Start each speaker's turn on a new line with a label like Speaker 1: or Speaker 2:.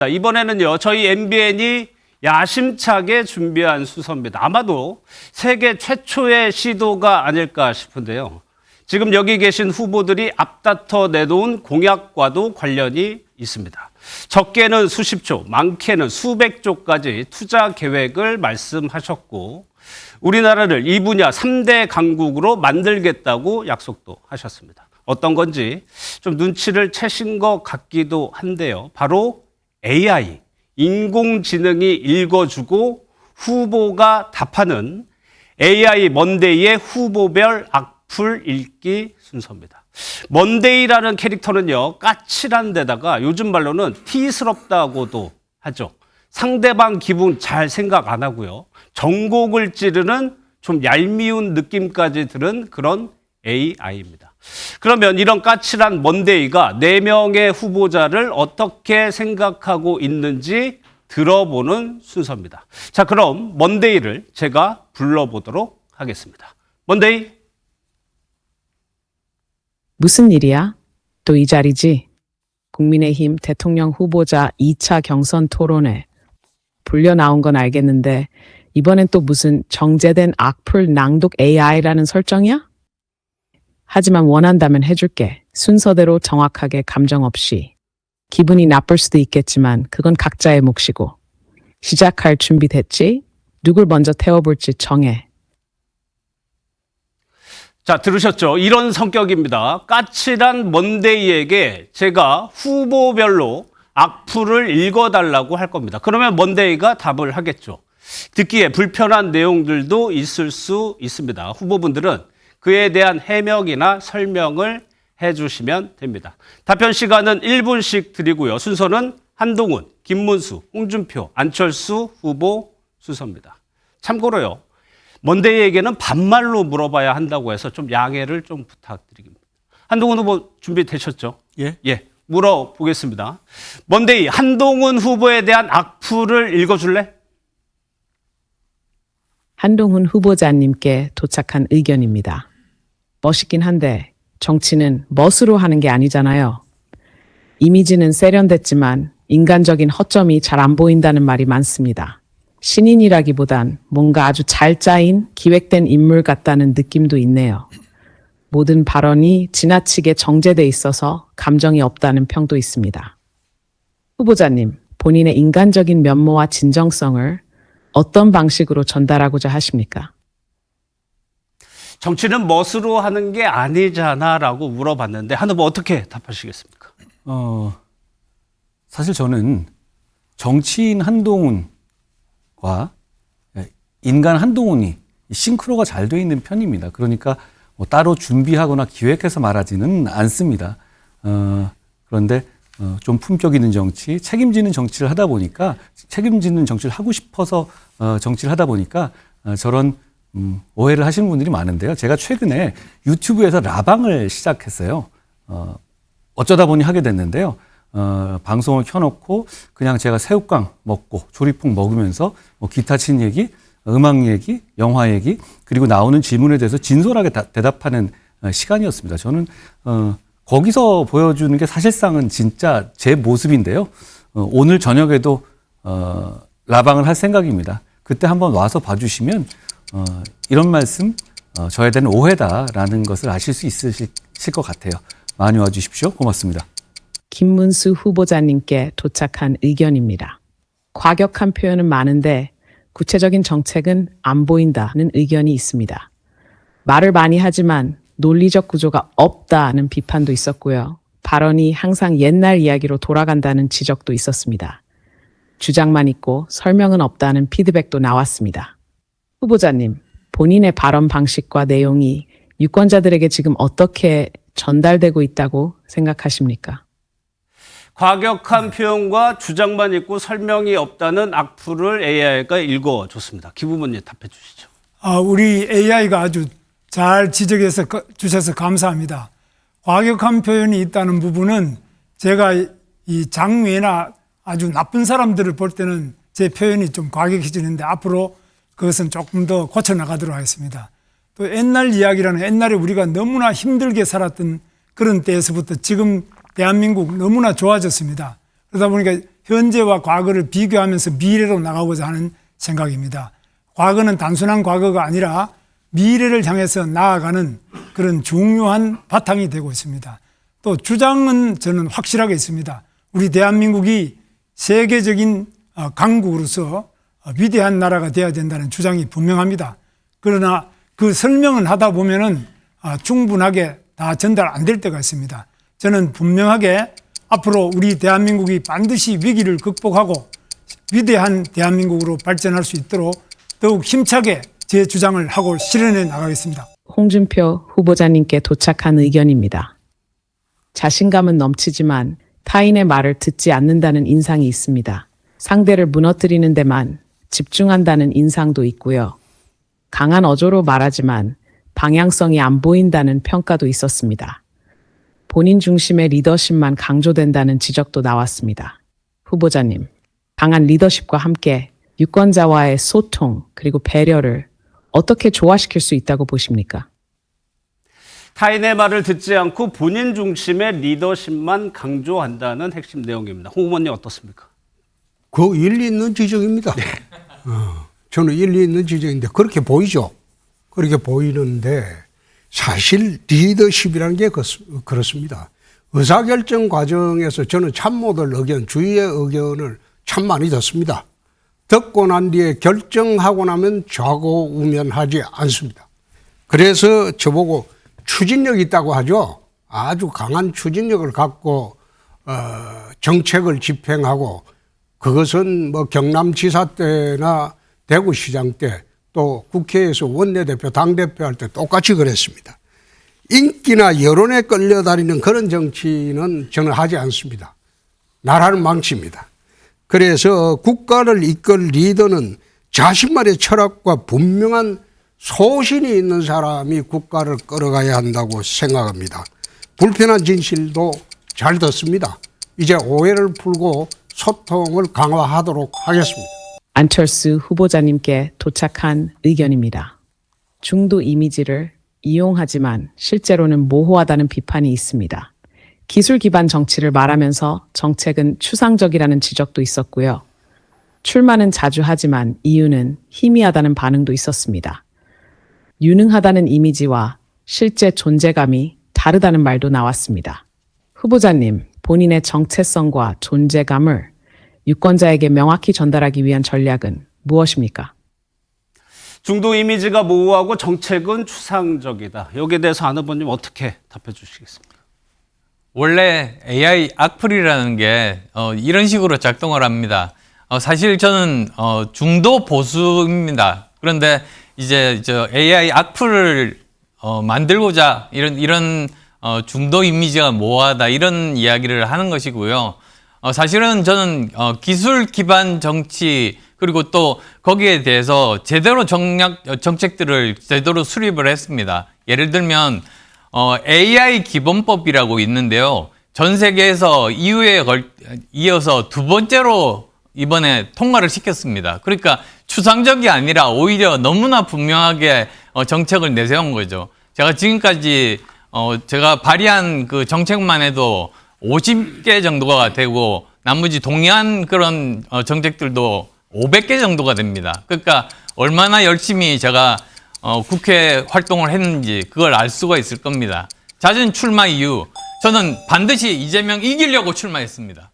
Speaker 1: 이번에는요, 저희 MBN이 야심차게 준비한 순서입니다. 아마도 세계 최초의 시도가 아닐까 싶은데요. 지금 여기 계신 후보들이 앞다퉈 내놓은 공약과도 관련이 있습니다. 적게는 수십 조, 많게는 수백 조까지 투자 계획을 말씀하셨고, 우리나라를 이 분야 3대 강국으로 만들겠다고 약속도 하셨습니다. 어떤 건지 좀 눈치를 채신 것 같기도 한데요. 바로 AI, 인공지능이 읽어주고 후보가 답하는 AI 먼데이의 후보별 악플 읽기 순서입니다. 먼데이라는 캐릭터는요, 까칠한 데다가 요즘 말로는 티스럽다고도 하죠. 상대방 기분 잘 생각 안 하고요. 전곡을 찌르는 좀 얄미운 느낌까지 들은 그런 AI입니다. 그러면 이런 까칠한 먼데이가 4명의 후보자를 어떻게 생각하고 있는지 들어보는 순서입니다. 자, 그럼 먼데이를 제가 불러보도록 하겠습니다. 먼데이.
Speaker 2: 무슨 일이야? 또 이 자리지? 국민의힘 대통령 후보자 2차 경선 토론회. 불려 나온 건 알겠는데 이번엔 또 무슨 정제된 악플 낭독 AI라는 설정이야? 하지만 원한다면 해줄게. 순서대로 정확하게 감정 없이. 기분이 나쁠 수도 있겠지만 그건 각자의 몫이고. 시작할 준비 됐지? 누굴 먼저 태워볼지 정해.
Speaker 1: 자, 들으셨죠? 이런 성격입니다. 까칠한 먼데이에게 제가 후보별로 악플을 읽어달라고 할 겁니다. 그러면 먼데이가 답을 하겠죠. 듣기에 불편한 내용들도 있을 수 있습니다. 후보분들은 그에 대한 해명이나 설명을 해주시면 됩니다. 답변 시간은 1분씩 드리고요. 순서는 한동훈, 김문수, 홍준표, 안철수 후보 순서입니다. 참고로요, 먼데이에게는 반말로 물어봐야 한다고 해서 좀 양해를 좀 부탁드립니다. 한동훈 후보 준비되셨죠?
Speaker 3: 예.
Speaker 1: 물어보겠습니다. 먼데이, 한동훈 후보에 대한 악플을 읽어줄래?
Speaker 2: 한동훈 후보자님께 도착한 의견입니다. 멋있긴 한데 정치는 멋으로 하는 게 아니잖아요. 이미지는 세련됐지만 인간적인 허점이 잘 안 보인다는 말이 많습니다. 신인이라기보단 뭔가 아주 잘 짜인 기획된 인물 같다는 느낌도 있네요. 모든 발언이 지나치게 정제돼 있어서 감정이 없다는 평도 있습니다. 후보자님, 본인의 인간적인 면모와 진정성을 어떤 방식으로 전달하고자 하십니까?
Speaker 1: 정치는 멋으로 하는 게 아니잖아 라고 물어봤는데 한 후보 어떻게 답하시겠습니까?
Speaker 3: 사실 저는 정치인 한동훈과 인간 한동훈이 싱크로가 잘 돼 있는 편입니다. 그러니까 뭐 따로 준비하거나 기획해서 말하지는 않습니다. 그런데 좀 품격 있는 정치, 책임지는 정치를 하다 보니까 책임지는 정치를 하고 싶어서 정치를 하다 보니까 저런 오해를 하시는 분들이 많은데요. 제가 최근에 유튜브에서 라방을 시작했어요. 어쩌다 보니 하게 됐는데요. 방송을 켜놓고 그냥 제가 새우깡 먹고 조리퐁 먹으면서 뭐 기타 친 얘기, 음악 얘기, 영화 얘기, 그리고 나오는 질문에 대해서 진솔하게 대답하는 시간이었습니다. 저는 거기서 보여주는 게 사실상은 진짜 제 모습인데요. 오늘 저녁에도 라방을 할 생각입니다. 그때 한번 와서 봐주시면 이런 말씀 저에 대한 오해다라는 것을 아실 수 있으실 것 같아요. 많이 와주십시오. 고맙습니다.
Speaker 2: 김문수 후보자님께 도착한 의견입니다. 과격한 표현은 많은데 구체적인 정책은 안 보인다는 의견이 있습니다. 말을 많이 하지만 논리적 구조가 없다는 비판도 있었고요. 발언이 항상 옛날 이야기로 돌아간다는 지적도 있었습니다. 주장만 있고 설명은 없다는 피드백도 나왔습니다. 후보자님, 본인의 발언 방식과 내용이 유권자들에게 지금 어떻게 전달되고 있다고 생각하십니까?
Speaker 1: 과격한 표현과 주장만 있고 설명이 없다는 악플을 AI가 읽어줬습니다. 김 후보님 답해 주시죠.
Speaker 4: 우리 AI가 아주 잘 지적해서 주셔서 감사합니다. 과격한 표현이 있다는 부분은 제가 이 장외나 아주 나쁜 사람들을 볼 때는 제 표현이 좀 과격해지는데 앞으로 그것은 조금 더 고쳐나가도록 하겠습니다. 또 옛날 이야기라는 옛날에 우리가 너무나 힘들게 살았던 그런 때에서부터 지금 대한민국 너무나 좋아졌습니다. 그러다 보니까 현재와 과거를 비교하면서 미래로 나가고자 하는 생각입니다. 과거는 단순한 과거가 아니라 미래를 향해서 나아가는 그런 중요한 바탕이 되고 있습니다. 또 주장은 저는 확실하게 있습니다. 우리 대한민국이 세계적인 강국으로서 위대한 나라가 되어야 된다는 주장이 분명합니다. 그러나 그 설명을 하다 보면은 충분하게 다 전달 안 될 때가 있습니다. 저는 분명하게 앞으로 우리 대한민국이 반드시 위기를 극복하고 위대한 대한민국으로 발전할 수 있도록 더욱 힘차게 제 주장을 하고 실현해 나가겠습니다.
Speaker 2: 홍준표 후보자님께 도착한 의견입니다. 자신감은 넘치지만 타인의 말을 듣지 않는다는 인상이 있습니다. 상대를 무너뜨리는 데만 집중한다는 인상도 있고요. 강한 어조로 말하지만 방향성이 안 보인다는 평가도 있었습니다. 본인 중심의 리더십만 강조된다는 지적도 나왔습니다. 후보자님, 강한 리더십과 함께 유권자와의 소통 그리고 배려를 어떻게 조화시킬 수 있다고 보십니까?
Speaker 1: 타인의 말을 듣지 않고 본인 중심의 리더십만 강조한다는 핵심 내용입니다. 홍 의원님 어떻습니까?
Speaker 5: 그 일리 있는 지적입니다. 저는 일리 있는 지적인데 그렇게 보이죠. 그렇게 보이는데 사실 리더십이라는 게 그렇습니다. 의사결정 과정에서 저는 참모들 의견, 주위의 의견을 참 많이 듣습니다. 듣고 난 뒤에 결정하고 나면 좌고우면하지 않습니다. 그래서 저보고 추진력이 있다고 하죠. 아주 강한 추진력을 갖고 정책을 집행하고 그것은 뭐 경남지사 때나 대구시장 때 또 국회에서 원내대표, 당대표 할 때 똑같이 그랬습니다. 인기나 여론에 끌려다니는 그런 정치는 저는 하지 않습니다. 나라를 망칩니다. 그래서 국가를 이끌 리더는 자신만의 철학과 분명한 소신이 있는 사람이 국가를 끌어가야 한다고 생각합니다. 불편한 진실도 잘 듣습니다. 이제 오해를 풀고 소통을 강화하도록 하겠습니다.
Speaker 2: 안철수 후보자님께 도착한 의견입니다. 중도 이미지를 이용하지만 실제로는 모호하다는 비판이 있습니다. 기술 기반 정치를 말하면서 정책은 추상적이라는 지적도 있었고요. 출마는 자주 하지만 이유는 희미하다는 반응도 있었습니다. 유능하다는 이미지와 실제 존재감이 다르다는 말도 나왔습니다. 후보자님, 본인의 정체성과 존재감을 유권자에게 명확히 전달하기 위한 전략은 무엇입니까?
Speaker 1: 중도 이미지가 모호하고 정책은 추상적이다. 여기에 대해서 안 후보님 어떻게 답해 주시겠습니까?
Speaker 6: 원래 AI 악플이라는 게 이런 식으로 작동을 합니다. 사실 저는 중도 보수입니다. 그런데 이제 저 AI 악플을 만들고자 이런 중도 이미지가 모호하다 이런 이야기를 하는 것이고요. 사실은 저는 기술 기반 정치 그리고 또 거기에 대해서 제대로 정책들을 제대로 수립을 했습니다. 예를 들면 AI 기본법이라고 있는데요. 전 세계에서 이어서 두 번째로 이번에 통과를 시켰습니다. 그러니까 추상적이 아니라 오히려 너무나 분명하게 정책을 내세운 거죠. 제가 지금까지 제가 발의한 그 정책만 해도 50개 정도가 되고 나머지 동의한 그런 정책들도 500개 정도가 됩니다. 그러니까 얼마나 열심히 제가 국회 활동을 했는지 그걸 알 수가 있을 겁니다. 잦은 출마 이유, 저는 반드시 이재명 이기려고 출마했습니다.